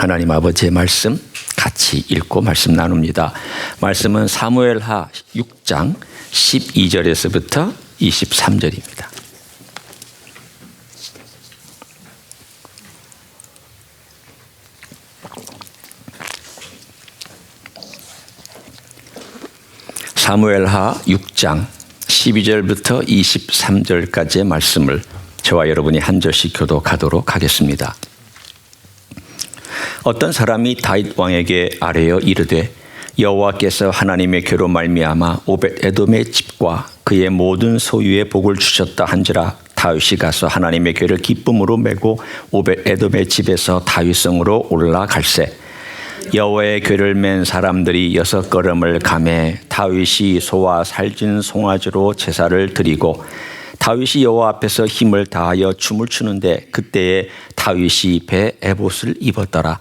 하나님 아버지의 말씀 같이 읽고 말씀 나눕니다. 말씀은 사무엘하 6장 12절에서부터 23절입니다. 사무엘하 6장 12절부터 23절까지의 말씀을 저와 여러분이 한 절씩 교독하도록 하겠습니다. 어떤 사람이 다윗 왕에게 아뢰어 이르되 여호와께서 하나님의 괴로 말미암아 오벳에돔의 집과 그의 모든 소유에 복을 주셨다 한지라. 다윗이 가서 하나님의 괴를 기쁨으로 메고 오벳에돔의 집에서 다윗성으로 올라갈새. 여호와의 괴를 맨 사람들이 6걸음을 가매 다윗이 소와 살진 송아지로 제사를 드리고 다윗이 여호와 앞에서 힘을 다하여 춤을 추는데 그때에 다윗이 배 에봇을 입었더라.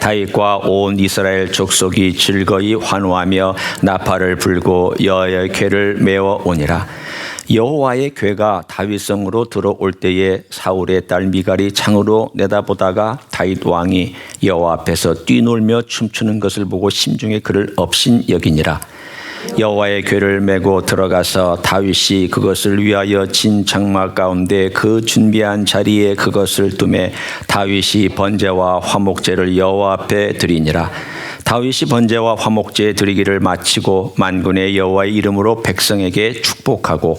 다윗과 온 이스라엘 족속이 즐거이 환호하며 나팔을 불고 여호와의 궤를 메어 오니라. 여호와의 궤가 다윗성으로 들어올 때에 사울의 딸 미갈이 창으로 내다보다가 다윗 왕이 여호와 앞에서 뛰놀며 춤추는 것을 보고 심중에 그를 업신 여기니라. 여호와의 궤를 메고 들어가서 다윗이 그것을 위하여 진 장막 가운데 그 준비한 자리에 그것을 두매 다윗이 번제와 화목제를 여호와 앞에 드리니라. 다윗이 번제와 화목제 드리기를 마치고 만군의 여호와의 이름으로 백성에게 축복하고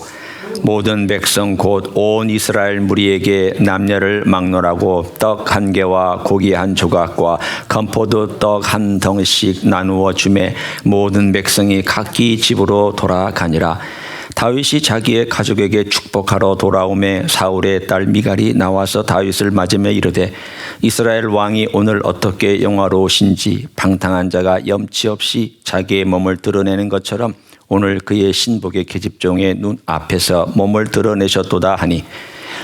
모든 백성 곧 온 이스라엘 무리에게 남녀를 막론하고 떡 1개와 고기 1조각과 건포도 떡 1덩씩 나누어 주매 모든 백성이 각기 집으로 돌아가니라. 다윗이 자기의 가족에게 축복하러 돌아오매 사울의 딸 미갈이 나와서 다윗을 맞으며 이르되 이스라엘 왕이 오늘 어떻게 영화로우신지 방탕한 자가 염치 없이 자기의 몸을 드러내는 것처럼 오늘 그의 신복의 계집종의 눈 앞에서 몸을 드러내셨도다 하니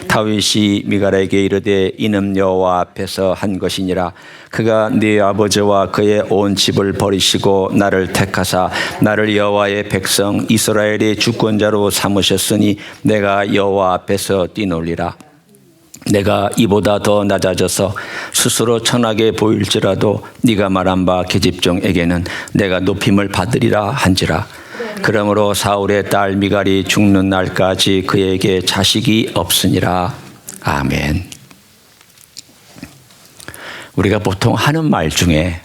다윗이 미갈에게 이르되 이는 여호와 앞에서 한 것이니라. 그가 네 아버지와 그의 온 집을 버리시고 나를 택하사 나를 여호와의 백성 이스라엘의 주권자로 삼으셨으니 내가 여호와 앞에서 뛰놀리라. 내가 이보다 더 낮아져서 스스로 천하게 보일지라도 네가 말한 바 계집종에게는 내가 높임을 받으리라 한지라. 그러므로 사울의 딸 미갈이 죽는 날까지 그에게 자식이 없으니라. 아멘. 우리가 보통 하는 말 중에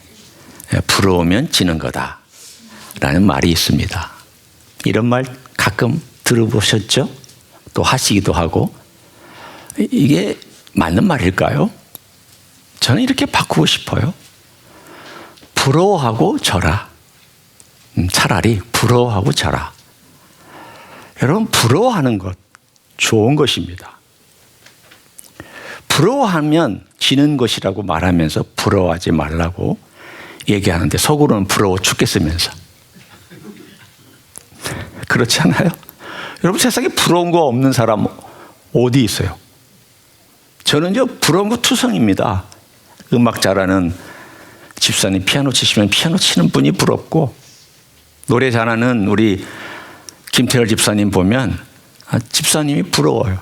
부러우면 지는 거다 라는 말이 있습니다. 이런 말 가끔 들어보셨죠? 또 하시기도 하고. 이게 맞는 말일까요? 저는 이렇게 바꾸고 싶어요. 부러워하고 져라. 차라리 부러워하고 져라. 여러분, 부러워하는 것 좋은 것입니다. 부러워하면 지는 것이라고 말하면서 부러워하지 말라고 얘기하는데 속으로는 부러워 죽겠으면서. 그렇지 않아요? 여러분, 세상에 부러운 거 없는 사람 어디 있어요? 저는요, 부러운 거 투성입니다. 음악 잘하는 집사님 피아노 치시면 피아노 치는 분이 부럽고, 노래 잘하는 우리 김태열 집사님 보면 집사님이 부러워요.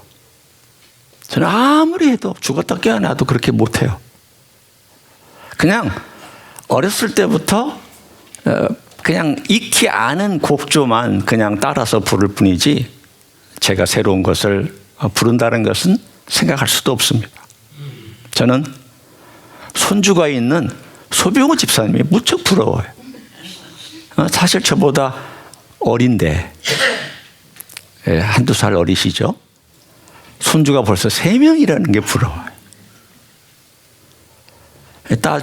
저는 아무리 해도 죽었다 깨어나도 그렇게 못해요. 그냥 어렸을 때부터 그냥 익히 아는 곡조만 그냥 따라서 부를 뿐이지 제가 새로운 것을 부른다는 것은 생각할 수도 없습니다. 저는 손주가 있는 소병호 집사님이 무척 부러워요. 사실 저보다 어린데 한두 살 어리시죠? 손주가 벌써 3명이라는 게 부러워요.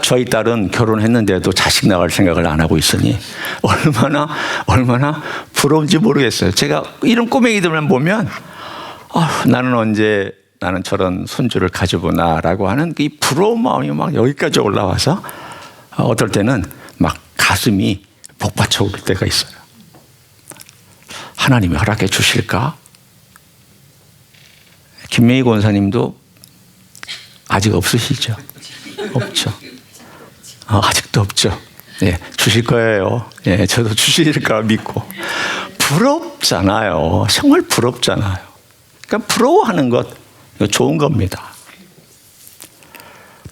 저희 딸은 결혼했는데도 자식 나갈 생각을 안 하고 있으니 얼마나 부러운지 모르겠어요. 제가 이런 꼬맹이들만 보면 나는 언제 나는 저런 손주를 가져보나라고 하는 이 부러운 마음이 막 여기까지 올라와서 어떨 때는 막 가슴이 복받쳐 오를 때가 있어요. 하나님이 허락해 주실까? 김명희 권사님도 아직 없으시죠? 없죠. 아직도 없죠. 예, 주실 거예요. 예, 저도 주실까 믿고. 부럽잖아요. 정말 부럽잖아요. 그러니까 부러워하는 것 좋은 겁니다.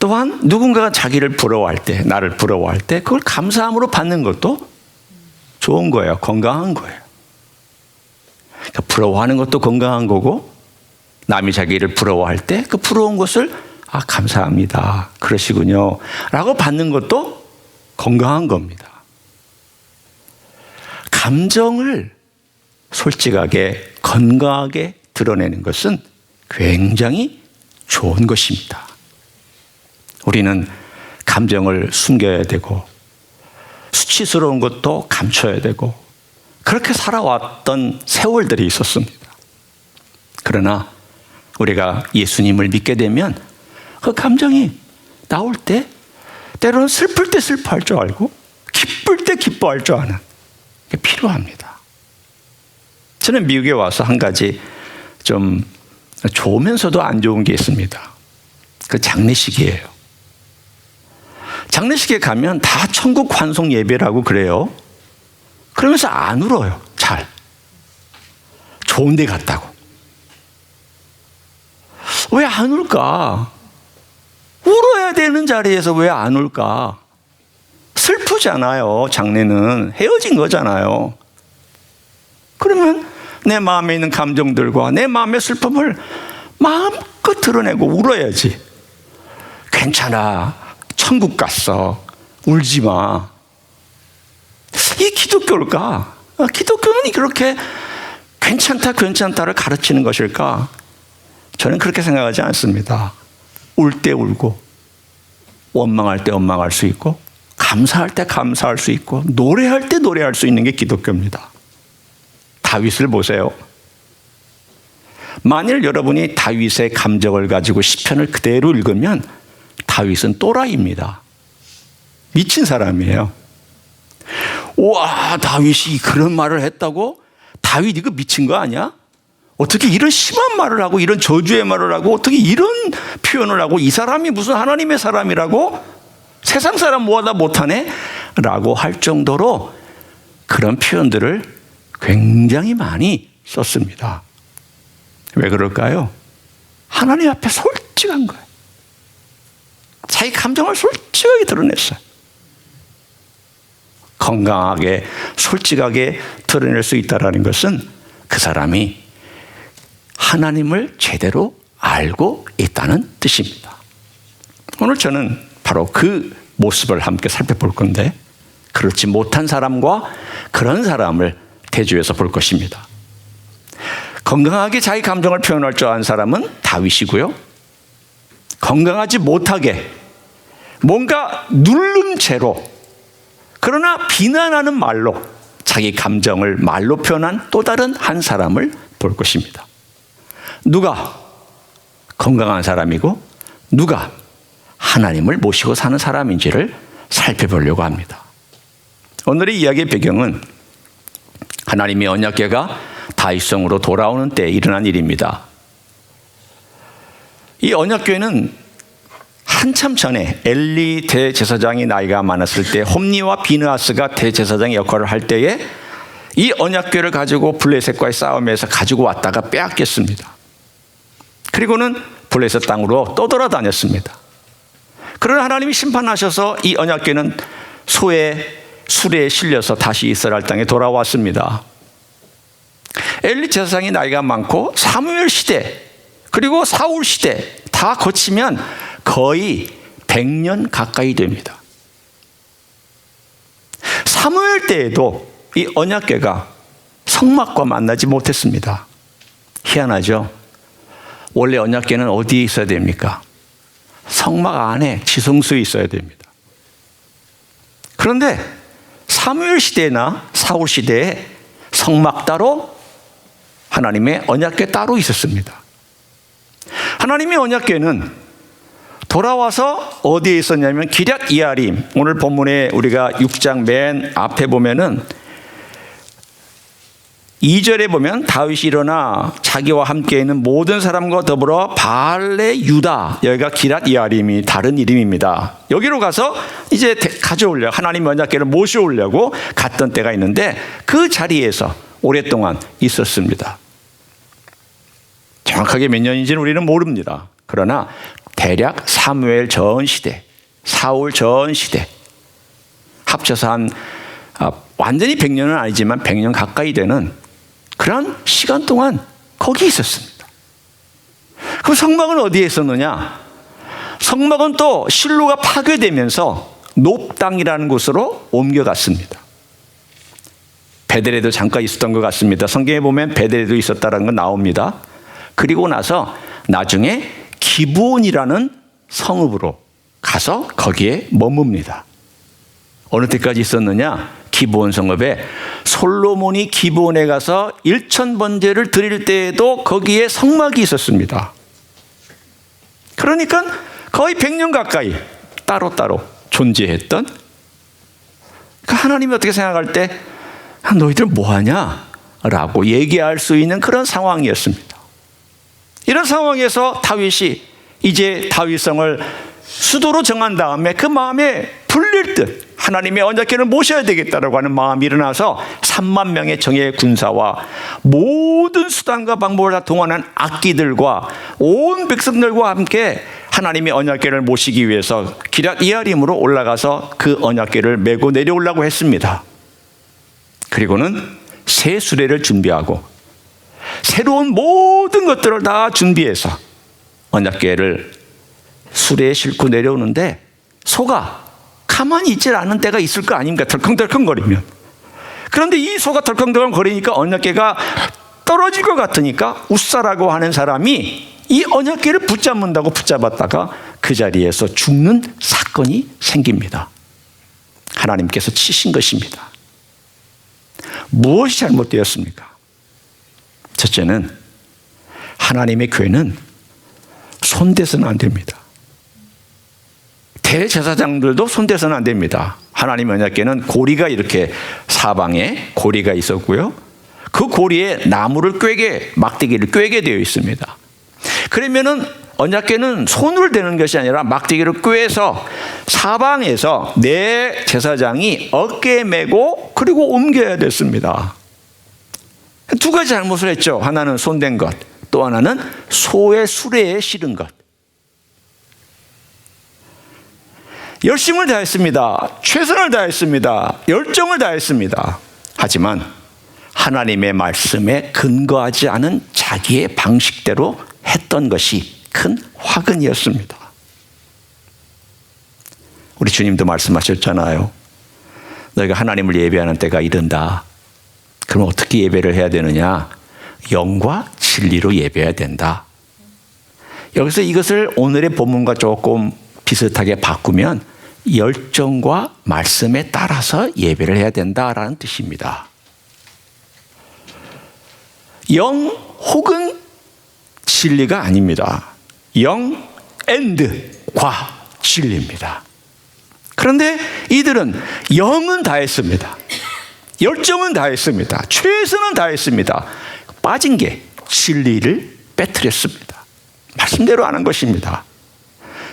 또한 누군가가 자기를 부러워할 때, 나를 부러워할 때 그걸 감사함으로 받는 것도 좋은 거예요. 건강한 거예요. 그러니까 부러워하는 것도 건강한 거고, 남이 자기를 부러워할 때 그 부러운 것을 감사합니다, 그러시군요 라고 받는 것도 건강한 겁니다. 감정을 솔직하게 건강하게 드러내는 것은 굉장히 좋은 것입니다. 우리는 감정을 숨겨야 되고 수치스러운 것도 감춰야 되고 그렇게 살아왔던 세월들이 있었습니다. 그러나 우리가 예수님을 믿게 되면 그 감정이 나올 때 때로는 슬플 때 슬퍼할 줄 알고 기쁠 때 기뻐할 줄 아는 게 필요합니다. 저는 미국에 와서 한 가지 좀 좋으면서도 안 좋은 게 있습니다. 그 장례식이에요. 장례식에 가면 다 천국 환송 예배라고 그래요. 그러면서 안 울어요. 잘. 좋은 데 갔다고. 왜 안 울까? 울어야 되는 자리에서 왜 안 울까? 슬프잖아요. 장례는 헤어진 거잖아요. 그러면 내 마음에 있는 감정들과 내 마음의 슬픔을 마음껏 드러내고 울어야지. 괜찮아, 천국 갔어, 울지 마. 이 기독교일까? 기독교는 그렇게 괜찮다를 가르치는 것일까? 저는 그렇게 생각하지 않습니다. 울 때 울고, 원망할 때 원망할 수 있고, 감사할 때 감사할 수 있고, 노래할 때 노래할 수 있는 게 기독교입니다. 다윗을 보세요. 만일 여러분이 다윗의 감정을 가지고 시편을 그대로 읽으면 다윗은 또라이입니다. 미친 사람이에요. 와, 다윗이 그런 말을 했다고? 다윗 이거 미친 거 아니야? 어떻게 이런 심한 말을 하고 이런 저주의 말을 하고 어떻게 이런 표현을 하고 이 사람이 무슨 하나님의 사람이라고? 세상 사람 뭐하다 못하네? 라고 할 정도로 그런 표현들을 굉장히 많이 썼습니다. 왜 그럴까요? 하나님 앞에 솔직한 거예요. 자기 감정을 솔직하게 드러냈어요. 건강하게 솔직하게 드러낼 수 있다는 것은 그 사람이 하나님을 제대로 알고 있다는 뜻입니다. 오늘 저는 바로 그 모습을 함께 살펴볼 건데, 그렇지 못한 사람과 그런 사람을 대조해서 볼 것입니다. 건강하게 자기 감정을 표현할 줄 아는 사람은 다윗이고요, 건강하지 못하게 뭔가 누른 채로 그러나 비난하는 말로 자기 감정을 말로 표현한 또 다른 한 사람을 볼 것입니다. 누가 건강한 사람이고 누가 하나님을 모시고 사는 사람인지를 살펴보려고 합니다. 오늘의 이야기의 배경은 하나님의 언약궤가 다윗성으로 돌아오는 때에 일어난 일입니다. 이 언약궤는 한참 전에 엘리 대제사장이 나이가 많았을 때 홈니와 비느하스가 대제사장의 역할을 할 때에 이 언약궤를 가지고 블레셋과의 싸움에서 가지고 왔다가 빼앗겼습니다. 그리고는 블레셋 땅으로 떠돌아다녔습니다. 그러나 하나님이 심판하셔서 이 언약궤는 수레에 실려서 다시 이스라엘 땅에 돌아왔습니다. 엘리 제사장이 나이가 많고 사무엘 시대 그리고 사울 시대 다 거치면 거의 100년 가까이 됩니다. 사무엘 때에도 이 언약궤가 성막과 만나지 못했습니다. 희한하죠? 원래 언약궤는 어디에 있어야 됩니까? 성막 안에 지성소에 있어야 됩니다. 그런데 사무엘 시대나 사울 시대에 성막 따로 하나님의 언약궤 따로 있었습니다. 하나님의 언약궤는 돌아와서 어디에 있었냐면 기럇 이아림, 오늘 본문에 우리가 6장 맨 앞에 보면은 2절에 보면 다윗이 일어나 자기와 함께 있는 모든 사람과 더불어 바알레 유다, 여기가 기럇 이아림이 다른 이름입니다. 여기로 가서 이제 가져오려고, 하나님 언약궤를 모셔오려고 갔던 때가 있는데 그 자리에서 오랫동안 있었습니다. 정확하게 몇 년인지는 우리는 모릅니다. 그러나 대략 사무엘 전 시대, 사울 전 시대 합쳐서 한 완전히 100년은 아니지만 100년 가까이 되는 그런 시간 동안 거기 있었습니다. 그럼 성막은 어디에 있었느냐? 성막은 또 실로가 파괴되면서 높당이라는 곳으로 옮겨갔습니다. 베델에도 잠깐 있었던 것 같습니다. 성경에 보면 베델에도 있었다는 건 나옵니다. 그리고 나서 나중에 기브온이라는 성읍으로 가서 거기에 머뭅니다. 어느 때까지 있었느냐? 기브온 성읍에 솔로몬이 기브온에 가서 1000번제를 드릴 때에도 거기에 성막이 있었습니다. 그러니까 거의 100년 가까이 따로따로 존재했던, 그러니까 하나님이 어떻게 생각할 때 너희들 뭐하냐? 라고 얘기할 수 있는 그런 상황이었습니다. 이런 상황에서 다윗이 이제 다윗성을 수도로 정한 다음에 그 마음에 불릴 듯 하나님의 언약궤를 모셔야 되겠다라고 하는 마음이 일어나서 3만 명의 정예 군사와 모든 수단과 방법을 다 동원한 악기들과 온 백성들과 함께 하나님의 언약궤를 모시기 위해서 기럇 이야림으로 올라가서 그 언약궤를 메고 내려오려고 했습니다. 그리고는 새 수레를 준비하고 새로운 모든 것들을 다 준비해서 언약궤를 수레에 싣고 내려오는데 소가 가만히 있질 않은 때가 있을 거 아닙니까? 덜컹덜컹거리면. 그런데 이 소가 덜컹덜컹거리니까 언약궤가 떨어질 것 같으니까 웃사라고 하는 사람이 이 언약궤를 붙잡는다고 붙잡았다가 그 자리에서 죽는 사건이 생깁니다. 하나님께서 치신 것입니다. 무엇이 잘못되었습니까? 첫째는 하나님의 교회는 손대서는 안 됩니다. 대제사장들도 손대서는 안 됩니다. 하나님의 언약궤는 고리가 이렇게 사방에 고리가 있었고요. 그 고리에 나무를 꿰게, 막대기를 꿰게 되어 있습니다. 그러면은 언약궤는 손으로 대는 것이 아니라 막대기를 꿰서 사방에서 내 제사장이 어깨에 메고 그리고 옮겨야 됐습니다. 두 가지 잘못을 했죠. 하나는 손댄 것, 또 하나는 소의 수레에 실은 것. 열심을 다했습니다. 최선을 다했습니다. 열정을 다했습니다. 하지만 하나님의 말씀에 근거하지 않은 자기의 방식대로 했던 것이 큰 화근이었습니다. 우리 주님도 말씀하셨잖아요. 너희가 하나님을 예배하는 때가 이른다. 그럼 어떻게 예배를 해야 되느냐? 영과 진리로 예배해야 된다. 여기서 이것을 오늘의 본문과 조금 비슷하게 바꾸면 열정과 말씀에 따라서 예배를 해야 된다라는 뜻입니다. 영 혹은 진리가 아닙니다. 영 과 진리입니다. 그런데 이들은 영은 다했습니다. 열정은 다했습니다. 최선은 다했습니다. 빠진 게 진리를 빼뜨렸습니다. 말씀대로 안 한 것입니다.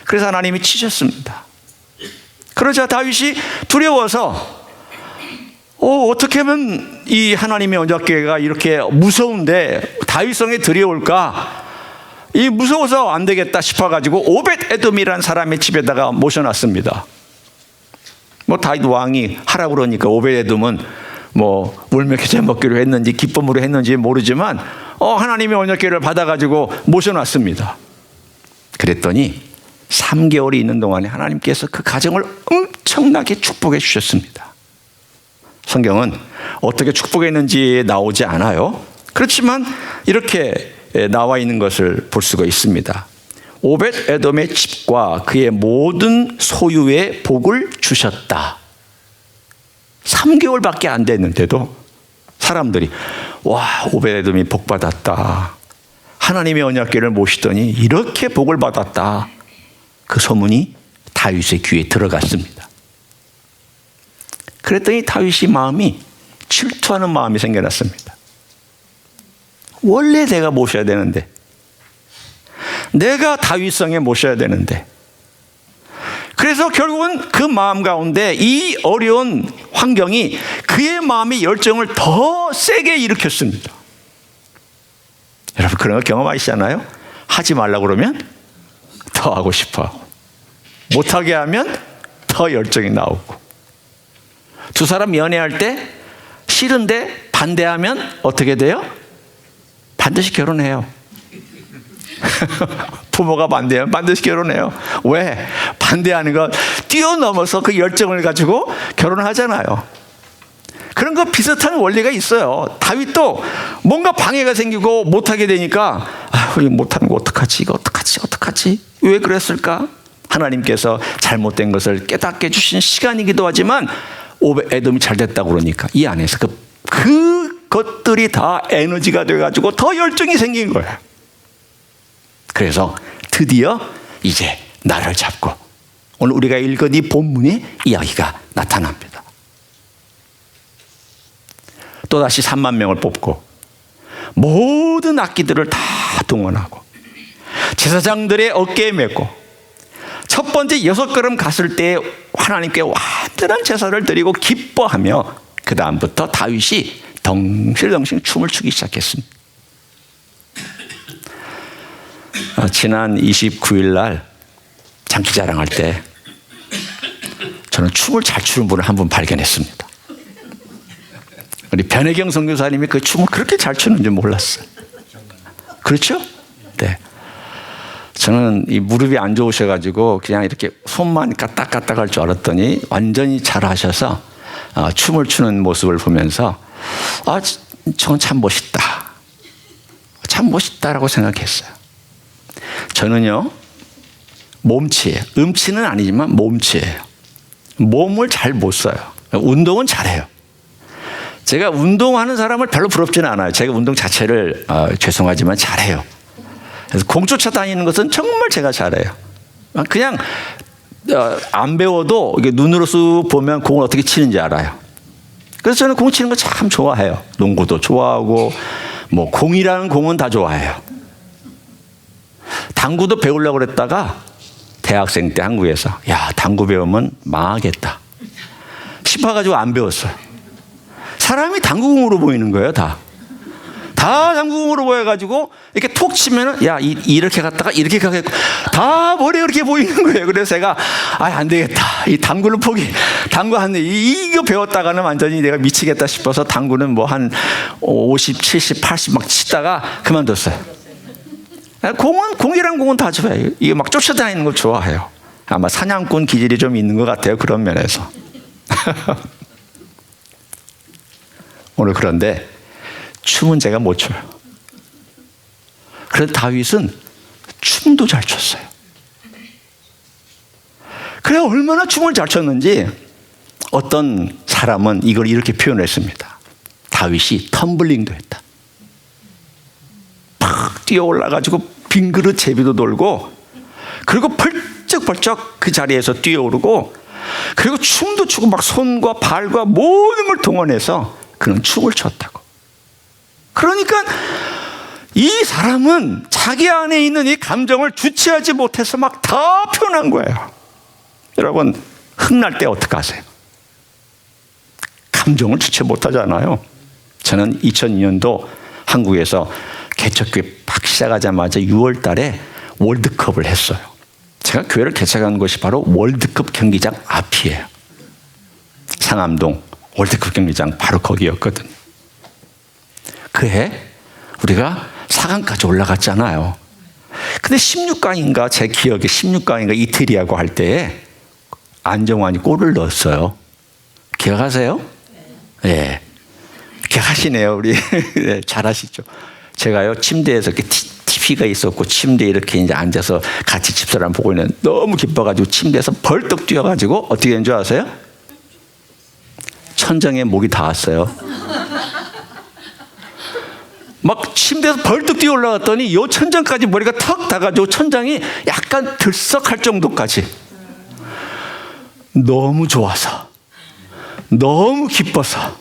그래서 하나님이 치셨습니다. 그러자 다윗이 두려워서 어떻게 하면 이 하나님의 언약궤가 이렇게 무서운데 다윗성에 들여올까? 이 무서워서 안 되겠다 싶어가지고 오벳 에돔이라는 사람의 집에다가 모셔놨습니다. 다윗 왕이 하라고 그러니까 오벳 에돔은 울며 겨자 먹기로 했는지 기쁨으로 했는지 모르지만 하나님의 언약궤를 받아가지고 모셔놨습니다. 그랬더니 3개월이 있는 동안에 하나님께서 그 가정을 엄청나게 축복해 주셨습니다. 성경은 어떻게 축복했는지 나오지 않아요. 그렇지만 이렇게 나와 있는 것을 볼 수가 있습니다. 오벳 에돔의 집과 그의 모든 소유의 복을 주셨다. 3개월밖에 안 됐는데도 사람들이 오벳 에돔이 복 받았다. 하나님의 언약궤를 모시더니 이렇게 복을 받았다. 그 소문이 다윗의 귀에 들어갔습니다. 그랬더니 다윗의 마음이 질투하는 마음이 생겨났습니다. 원래 내가 모셔야 되는데, 내가 다윗성에 모셔야 되는데, 그래서 결국은 그 마음 가운데 이 어려운 환경이 그의 마음의 열정을 더 세게 일으켰습니다. 여러분 그런 거 경험하시잖아요? 하지 말라고 그러면 더 하고 싶어. 못하게 하면 더 열정이 나오고. 두 사람 연애할 때 싫은데 반대하면 어떻게 돼요? 반드시 결혼해요. 부모가 반대하면 반드시 결혼해요. 왜? 반대하는 거 뛰어넘어서 그 열정을 가지고 결혼을 하잖아요. 그런 거 비슷한 원리가 있어요. 다윗도 뭔가 방해가 생기고 못하게 되니까 못하는 거 어떡하지? 이거 어떡하지? 왜 그랬을까? 하나님께서 잘못된 것을 깨닫게 해주신 시간이기도 하지만 오벳에돔이 잘 됐다고 그러니까 이 안에서 그것들이 다 에너지가 돼가지고 더 열정이 생긴 거예요. 그래서 드디어 이제 나를 잡고 오늘 우리가 읽은 이 본문의 이야기가 나타납니다. 또다시 3만 명을 뽑고 모든 악기들을 다 동원하고 제사장들의 어깨에 메고 첫 번째 6걸음 갔을 때 하나님께 완전한 제사를 드리고 기뻐하며 그 다음부터 다윗이 덩실덩실 춤을 추기 시작했습니다. 지난 29일 날 장기자랑할 때 저는 춤을 잘 추는 분을 한 분 발견했습니다. 우리 변혜경 선교사님이 그 춤을 그렇게 잘 추는 줄 몰랐어요. 그렇죠? 네. 저는 이 무릎이 안 좋으셔가지고 그냥 이렇게 손만 까딱까딱 할 줄 알았더니 완전히 잘 하셔서 춤을 추는 모습을 보면서 저건 참 멋있다. 참 멋있다라고 생각했어요. 저는요, 몸치예요. 음치는 아니지만 몸치예요. 몸을 잘 못 써요. 운동은 잘해요. 제가 운동하는 사람을 별로 부럽지는 않아요. 제가 운동 자체를 죄송하지만 잘해요. 그래서 공 쫓아다니는 것은 정말 제가 잘해요. 그냥 안 배워도 이게 눈으로 쑥 보면 공을 어떻게 치는지 알아요. 그래서 저는 공 치는 거 참 좋아해요. 농구도 좋아하고 뭐 공이라는 공은 다 좋아해요. 당구도 배우려고 그랬다가 대학생 때 한국에서 당구 배우면 망하겠다 싶어가지고 안 배웠어요. 사람이 당구공으로 보이는 거예요. 다 당구공으로 보여가지고 이렇게 톡 치면은 이렇게 갔다가 이렇게 가겠고 다 머리가 그렇게 보이는 거예요. 그래서 제가 안 되겠다. 이 당구를 당구 이거 배웠다가는 완전히 내가 미치겠다 싶어서 당구는 뭐 한 50, 70, 80 막 치다가 그만뒀어요. 공이랑 공은 다 좋아해요. 이게 막 쫓아다니는 걸 좋아해요. 아마 사냥꾼 기질이 좀 있는 것 같아요. 그런 면에서. 오늘 그런데 춤은 제가 못 춰요. 그래서 다윗은 춤도 잘 췄어요. 그래 얼마나 춤을 잘 췄는지 어떤 사람은 이걸 이렇게 표현했습니다. 다윗이 텀블링도 했다. 팍 뛰어 올라가지고 빈 그릇 제비도 돌고 그리고 펄쩍펄쩍 그 자리에서 뛰어오르고 그리고 춤도 추고 막 손과 발과 모든 걸 동원해서 그는 춤을 췄다고. 그러니까 이 사람은 자기 안에 있는 이 감정을 주체하지 못해서 막 다 표현한 거예요. 여러분 흥날 때 어떡하세요? 감정을 주체 못하잖아요. 저는 2002년도 한국에서 개척교회 막 시작하자마자 6월 달에 월드컵을 했어요. 제가 교회를 개척한 것이 바로 월드컵 경기장 앞이에요. 상암동 월드컵 경기장 바로 거기였거든요. 그해 우리가 4강까지 올라갔잖아요. 근데 16강인가 제 기억에 16강인가 이태리하고 할 때에 안정환이 골을 넣었어요. 기억하세요? 네. 기억하시네요. 우리 네, 잘하시죠. 제가요 침대에서 이렇게 TV가 있었고 침대에 이렇게 이제 앉아서 같이 집사람 보고 있는 너무 기뻐가지고 침대에서 벌떡 뛰어가지고 어떻게 된 줄 아세요? 천장에 목이 닿았어요. 막 침대에서 벌떡 뛰어 올라갔더니 요 천장까지 머리가 턱 닿아가지고 천장이 약간 들썩할 정도까지 너무 좋아서 너무 기뻐서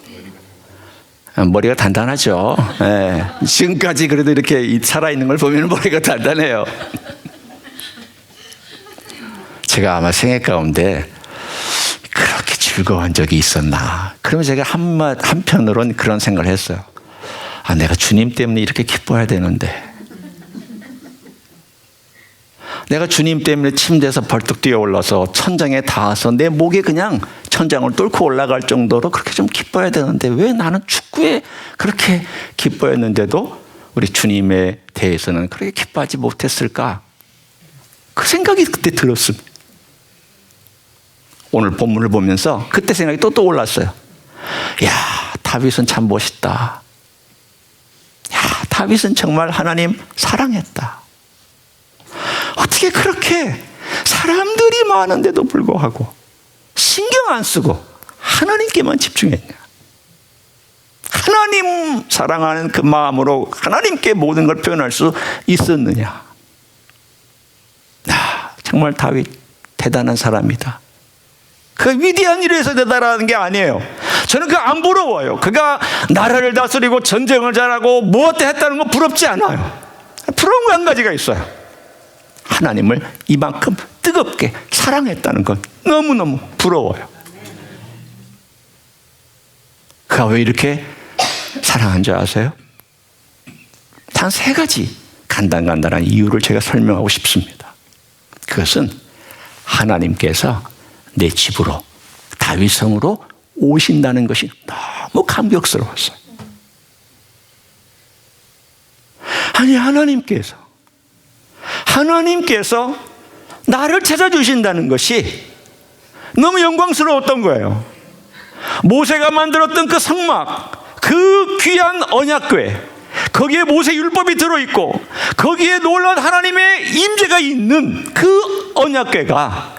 머리가 단단하죠. 네. 지금까지 그래도 이렇게 살아있는 걸 보면 머리가 단단해요. 제가 아마 생애 가운데 그렇게 즐거운 적이 있었나. 그러면 제가 한편으로는 그런 생각을 했어요. 내가 주님 때문에 이렇게 기뻐해야 되는데 내가 주님 때문에 침대에서 벌떡 뛰어올라서 천장에 닿아서 내 목에 그냥 천장을 뚫고 올라갈 정도로 그렇게 좀 기뻐야 되는데 왜 나는 축구에 그렇게 기뻐했는데도 우리 주님에 대해서는 그렇게 기뻐하지 못했을까? 그 생각이 그때 들었습니다. 오늘 본문을 보면서 그때 생각이 또 떠올랐어요. 야, 다윗은 참 멋있다. 야, 다윗은 정말 하나님 사랑했다. 어떻게 그렇게 사람들이 많은데도 불구하고 신경 안 쓰고 하나님께만 집중했냐? 하나님 사랑하는 그 마음으로 하나님께 모든 걸 표현할 수 있었느냐? 정말 다윗 대단한 사람이다. 그 위대한 일을 해서 대단한 게 아니에요. 저는 그거 안 부러워요. 그가 나라를 다스리고 전쟁을 잘하고 무엇도 했다는 거 부럽지 않아요. 부러운 거 한 가지가 있어요. 하나님을 이만큼 뜨겁게 사랑했다는 건 너무너무 부러워요. 그가 왜 이렇게 사랑한 줄 아세요? 단 3가지 간단한 이유를 제가 설명하고 싶습니다. 그것은 하나님께서 내 집으로 다윗성으로 오신다는 것이 너무 감격스러웠어요. 아니, 하나님께서 나를 찾아주신다는 것이 너무 영광스러웠던 거예요. 모세가 만들었던 그 성막, 그 귀한 언약궤, 거기에 모세 율법이 들어있고 거기에 놀라운 하나님의 임재가 있는 그 언약궤가,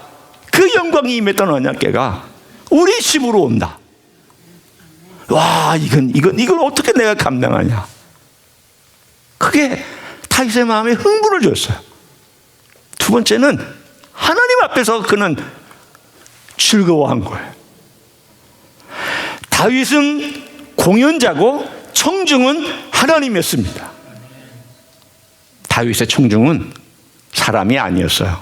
그 영광이 임했던 언약궤가 우리 집으로 온다. 와, 이건 어떻게 내가 감당하냐? 그게 다윗의 마음에 흥분을 줬어요. 2번째는 하나님 앞에서 그는 즐거워한 거예요. 다윗은 공연자고 청중은 하나님이었습니다. 다윗의 청중은 사람이 아니었어요.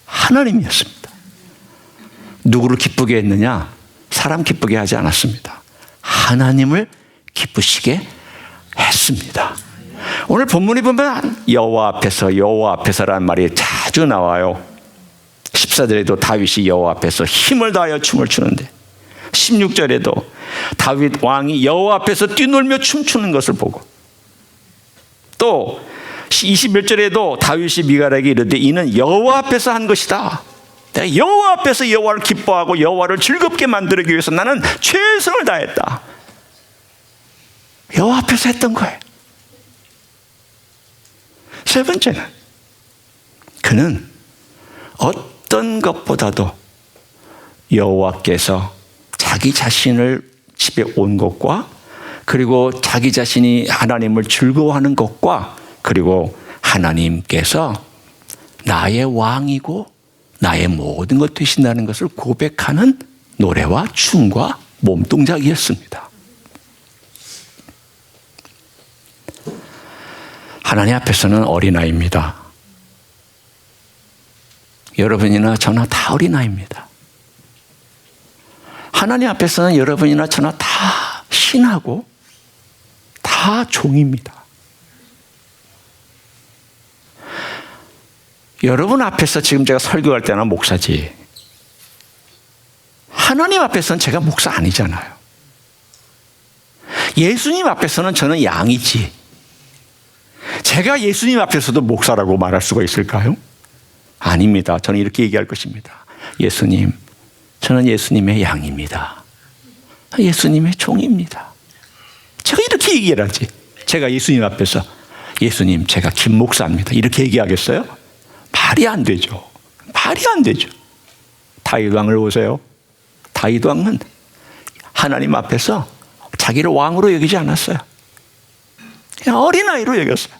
하나님이었습니다. 누구를 기쁘게 했느냐? 사람 기쁘게 하지 않았습니다. 하나님을 기쁘시게 했습니다. 오늘 본문에 보면 여호와 앞에서라는 말이 자주 나와요. 14절에도 다윗이 여호와 앞에서 힘을 다하여 춤을 추는데, 16절에도 다윗 왕이 여호와 앞에서 뛰놀며 춤추는 것을 보고, 또 21절에도 다윗이 미갈에게 이르되 이는 여호와 앞에서 한 것이다. 내가 여호와 앞에서 여호와를 기뻐하고 여호와를 즐겁게 만들기 위해서 나는 최선을 다했다. 여호와 앞에서 했던 거예요. 3번째는 그는 어떤 것보다도 여호와께서 자기 자신을 집에 온 것과, 그리고 자기 자신이 하나님을 즐거워하는 것과, 그리고 하나님께서 나의 왕이고 나의 모든 것 되신다는 것을 고백하는 노래와 춤과 몸동작이었습니다. 하나님 앞에서는 어린아이입니다. 여러분이나 저나 다 어린아이입니다. 하나님 앞에서는 여러분이나 저나 다 신하고 다 종입니다. 여러분 앞에서 지금 제가 설교할 때나 목사지, 하나님 앞에서는 제가 목사 아니잖아요. 예수님 앞에서는 저는 양이지, 제가 예수님 앞에서도 목사라고 말할 수가 있을까요? 아닙니다. 저는 이렇게 얘기할 것입니다. 예수님, 저는 예수님의 양입니다. 예수님의 종입니다. 제가 이렇게 얘기를 하지. 제가 예수님 앞에서 예수님, 제가 김 목사입니다, 이렇게 얘기하겠어요? 말이 안 되죠. 말이 안 되죠. 다윗 왕을 보세요. 다윗 왕은 하나님 앞에서 자기를 왕으로 여기지 않았어요. 그냥 어린아이로 여겼어요.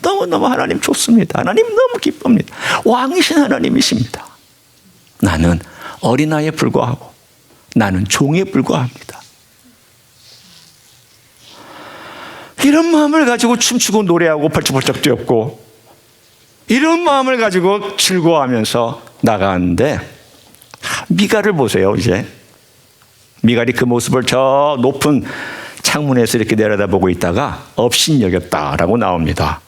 너무너무 하나님 좋습니다. 하나님 너무 기쁩니다. 왕이신 하나님이십니다. 나는 어린아이에 불과하고 나는 종에 불과합니다. 이런 마음을 가지고 춤추고 노래하고 벌쩍벌쩍 뛰었고, 이런 마음을 가지고 즐거워하면서 나가는데, 미갈을 보세요. 이제 미갈이 그 모습을 저 높은 창문에서 이렇게 내려다보고 있다가 업신여겼다라고 나옵니다.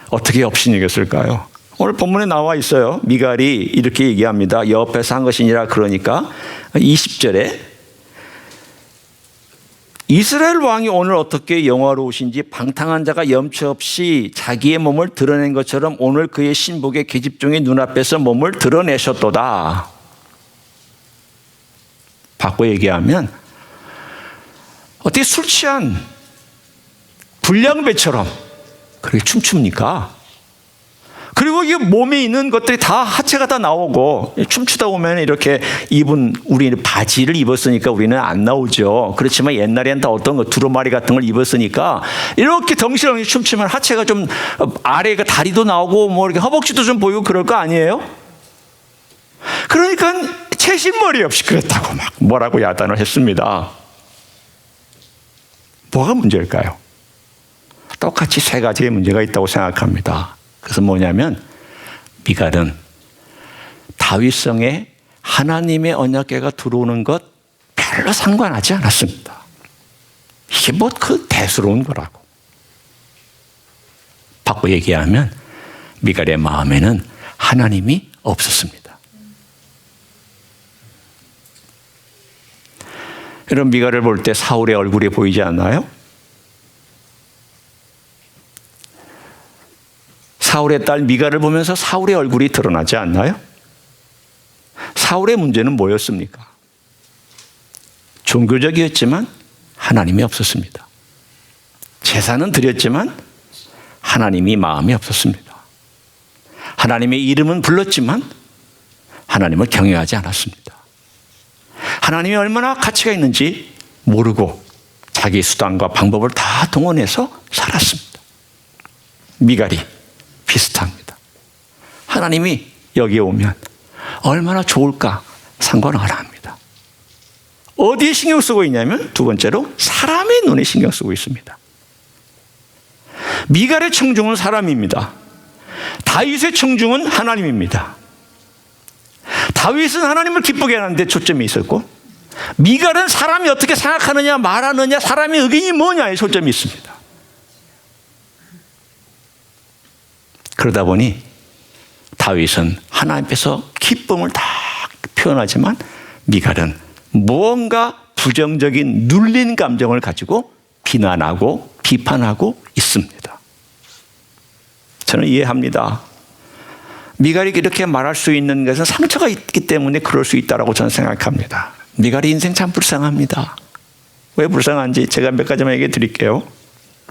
어떻게 업신여겼을까요? 오늘 본문에 나와 있어요. 미갈이 이렇게 얘기합니다. 여호와께서 한 것이니라. 그러니까 20절에 이스라엘 왕이 오늘 어떻게 영화로우신지 방탕한 자가 염치 없이 자기의 몸을 드러낸 것처럼 오늘 그의 신복의 계집종의 눈앞에서 몸을 드러내셨도다. 바꿔 얘기하면 어떻게 술 취한 불량배처럼 그렇게 춤춥니까? 그리고 이 몸에 있는 것들이 다 하체가 다 나오고 춤추다 보면 이렇게 우리는 바지를 입었으니까 우리는 안 나오죠. 그렇지만 옛날에는 다 어떤 거 두루마리 같은 걸 입었으니까 이렇게 덩실덩실 춤추면 하체가 좀 아래가 다리도 나오고 뭐 이렇게 허벅지도 좀 보이고 그럴 거 아니에요? 그러니까 채신머리 없이 그랬다고 막 뭐라고 야단을 했습니다. 뭐가 문제일까요? 똑같이 세 가지의 문제가 있다고 생각합니다. 그래서 뭐냐면 미갈은 다윗성에 하나님의 언약궤가 들어오는 것 별로 상관하지 않았습니다. 이게 뭐 그 대수로운 거라고. 바꿔 얘기하면 미갈의 마음에는 하나님이 없었습니다. 여러분 미갈을 볼 때 사울의 얼굴이 보이지 않나요? 사울의 딸 미갈을 보면서 사울의 얼굴이 드러나지 않나요? 사울의 문제는 뭐였습니까? 종교적이었지만 하나님이 없었습니다. 제사는 드렸지만 하나님이 마음이 없었습니다. 하나님의 이름은 불렀지만 하나님을 경외하지 않았습니다. 하나님이 얼마나 가치가 있는지 모르고 자기 수단과 방법을 다 동원해서 살았습니다. 미갈이 비슷합니다. 하나님이 여기에 오면 얼마나 좋을까 상관 안 합니다. 어디에 신경 쓰고 있냐면 두 번째로 사람의 눈에 신경 쓰고 있습니다. 미갈의 청중은 사람입니다. 다윗의 청중은 하나님입니다. 다윗은 하나님을 기쁘게 하는 데 초점이 있었고 미갈은 사람이 어떻게 생각하느냐 말하느냐 사람의 의견이 뭐냐에 초점이 있습니다. 그러다 보니 다윗은 하나님 앞에서 기쁨을 다 표현하지만 미갈은 무언가 부정적인 눌린 감정을 가지고 비난하고 비판하고 있습니다. 저는 이해합니다. 미갈이 이렇게 말할 수 있는 것은 상처가 있기 때문에 그럴 수 있다고 저는 생각합니다. 미갈이 인생 참 불쌍합니다. 왜 불쌍한지 제가 몇 가지만 얘기해 드릴게요.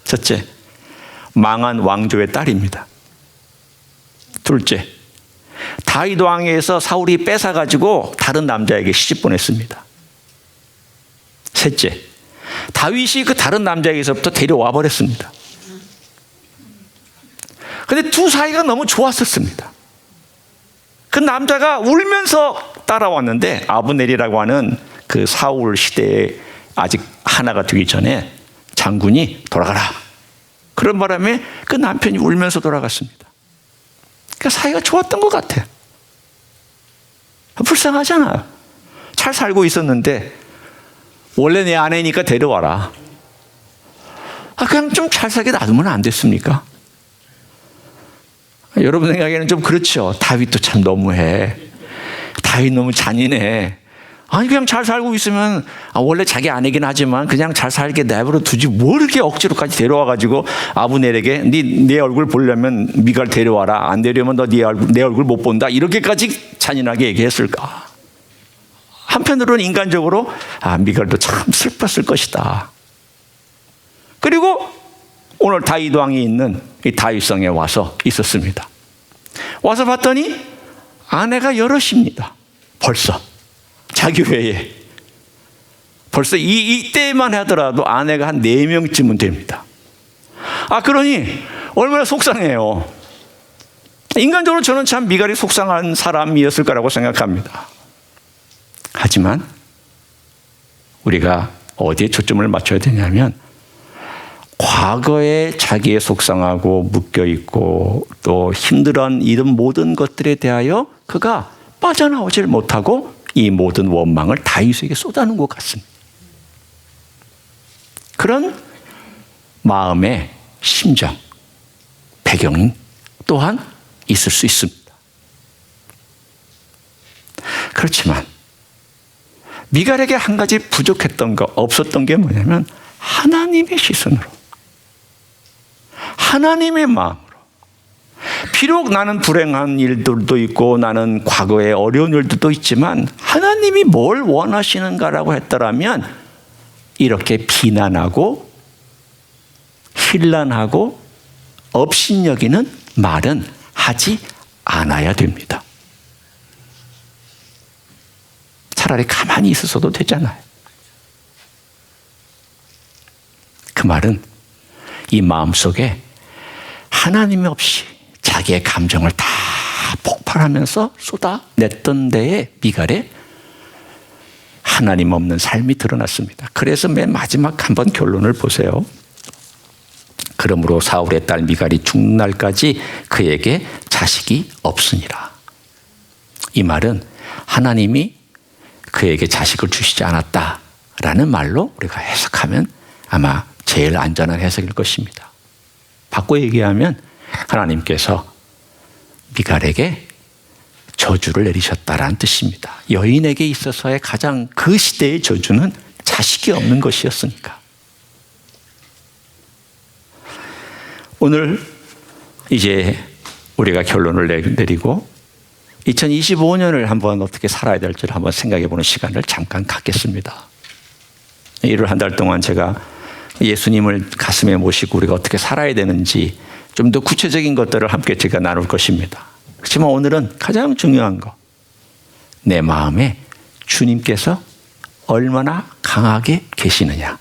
첫째, 망한 왕조의 딸입니다. 둘째, 다윗 왕에서 사울이 뺏어가지고 다른 남자에게 시집 보냈습니다. 셋째, 다윗이 그 다른 남자에게서부터 데려와 버렸습니다. 그런데 두 사이가 너무 좋았었습니다. 그 남자가 울면서 따라왔는데 아브넬이라고 하는 그 사울 시대에 아직 하나가 되기 전에 장군이 돌아가라. 그런 바람에 그 남편이 울면서 돌아갔습니다. 그러니까 사이가 좋았던 것 같아요. 불쌍하잖아요. 잘 살고 있었는데 원래 내 아내니까 데려와라. 그냥 좀 잘 살게 놔두면 안 됐습니까? 여러분 생각에는 좀 그렇죠. 다윗도 참 너무해. 다윗 너무 잔인해. 아니 그냥 잘 살고 있으면 원래 자기 아내긴 하지만 그냥 잘 살게 내버려 두지 뭘 이렇게 억지로까지 데려와가지고 아브넬에게 네 얼굴 보려면 미갈 데려와라. 안 데려오면 너 내 얼굴 못 본다. 이렇게까지 잔인하게 얘기했을까? 한편으로는 인간적으로 미갈도 참 슬펐을 것이다. 그리고 오늘 다윗 왕이 있는 이 다윗성에 와서 있었습니다. 와서 봤더니 아내가 여럿입니다. 벌써 자기 외에 벌써 이때만 하더라도 아내가 한 4명쯤은 됩니다. 그러니 얼마나 속상해요. 인간적으로 저는 참 미갈이 속상한 사람이었을 거라고 생각합니다. 하지만 우리가 어디에 초점을 맞춰야 되냐면 과거에 자기의 속상하고 묶여있고 또 힘들어한 이런 모든 것들에 대하여 그가 빠져나오질 못하고 이 모든 원망을 다윗에게 쏟아놓은 것 같습니다. 그런 마음의 심정, 배경 또한 있을 수 있습니다. 그렇지만 미갈에게 한 가지 부족했던 거, 없었던 게 뭐냐면 하나님의 시선으로, 하나님의 마음으로. 비록 나는 불행한 일들도 있고 나는 과거에 어려운 일들도 있지만 하나님이 뭘 원하시는가라고 했더라면 이렇게 비난하고 힐난하고 업신여기는 말은 하지 않아야 됩니다. 차라리 가만히 있어서도 되잖아요. 그 말은 이 마음속에 하나님 없이 자기의 감정을 다 폭발하면서 쏟아냈던 데에 미갈의 하나님 없는 삶이 드러났습니다. 그래서 맨 마지막 한번 결론을 보세요. 그러므로 사울의 딸 미갈이 죽는 날까지 그에게 자식이 없으니라. 이 말은 하나님이 그에게 자식을 주시지 않았다라는 말로 우리가 해석하면 아마 제일 안전한 해석일 것입니다. 바꿔 얘기하면 하나님께서 미갈에게 저주를 내리셨다라는 뜻입니다. 여인에게 있어서의 가장 그 시대의 저주는 자식이 없는 것이었으니까. 오늘 이제 우리가 결론을 내리고 2025년을 한번 어떻게 살아야 될지를 한번 생각해 보는 시간을 잠깐 갖겠습니다. 1월 한 달 동안 제가 예수님을 가슴에 모시고 우리가 어떻게 살아야 되는지 좀 더 구체적인 것들을 함께 제가 나눌 것입니다. 그렇지만 오늘은 가장 중요한 거, 내 마음에 주님께서 얼마나 강하게 계시느냐.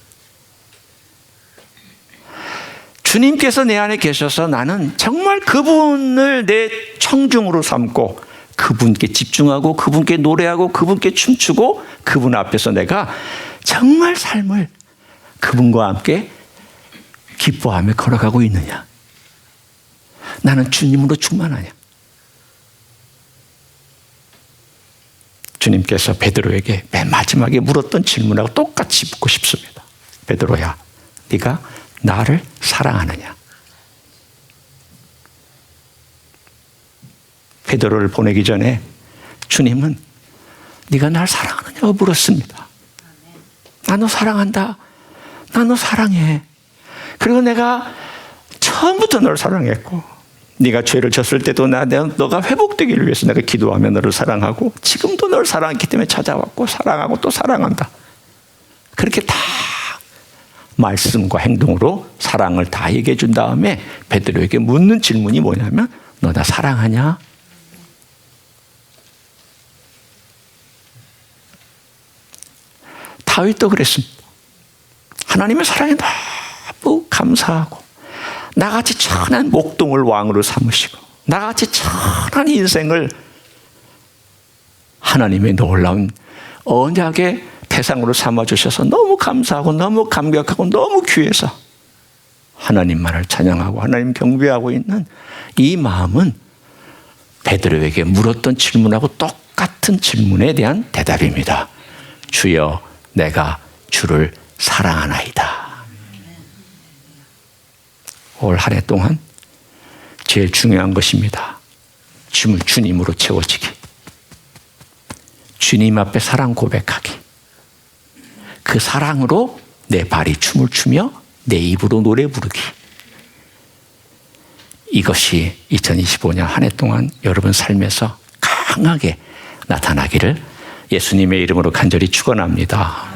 주님께서 내 안에 계셔서 나는 정말 그분을 내 청중으로 삼고 그분께 집중하고 그분께 노래하고 그분께 춤추고 그분 앞에서 내가 정말 삶을 그분과 함께 기뻐하며 걸어가고 있느냐. 나는 주님으로 충만하냐. 주님께서 베드로에게 맨 마지막에 물었던 질문하고 똑같이 묻고 싶습니다. 베드로야, 네가 나를 사랑하느냐? 베드로를 보내기 전에 주님은 네가 날 사랑하느냐고 물었습니다. 나 너 사랑한다. 나 너 사랑해. 그리고 내가 처음부터 너를 사랑했고 네가 죄를 졌을 때도 너가 회복되기를 위해서 내가 기도하며 너를 사랑하고 지금도 너를 사랑했기 때문에 찾아왔고 사랑하고 또 사랑한다. 그렇게 다 말씀과 행동으로 사랑을 다 얘기해 준 다음에 베드로에게 묻는 질문이 뭐냐면 너 나 사랑하냐? 다윗도 그랬습니다. 하나님의 사랑에 너무 감사하고 나같이 천한 목동을 왕으로 삼으시고 나같이 천한 인생을 하나님의 놀라운 언약의 대상으로 삼아주셔서 너무 감사하고 너무 감격하고 너무 귀해서 하나님만을 찬양하고 하나님 경배하고 있는 이 마음은 베드로에게 물었던 질문하고 똑같은 질문에 대한 대답입니다. 주여, 내가 주를 사랑하나이다. 올 한 해 동안 제일 중요한 것입니다. 주님으로 채워지기. 주님 앞에 사랑 고백하기. 그 사랑으로 내 발이 춤을 추며 내 입으로 노래 부르기. 이것이 2025년 한 해 동안 여러분 삶에서 강하게 나타나기를 예수님의 이름으로 간절히 축원합니다.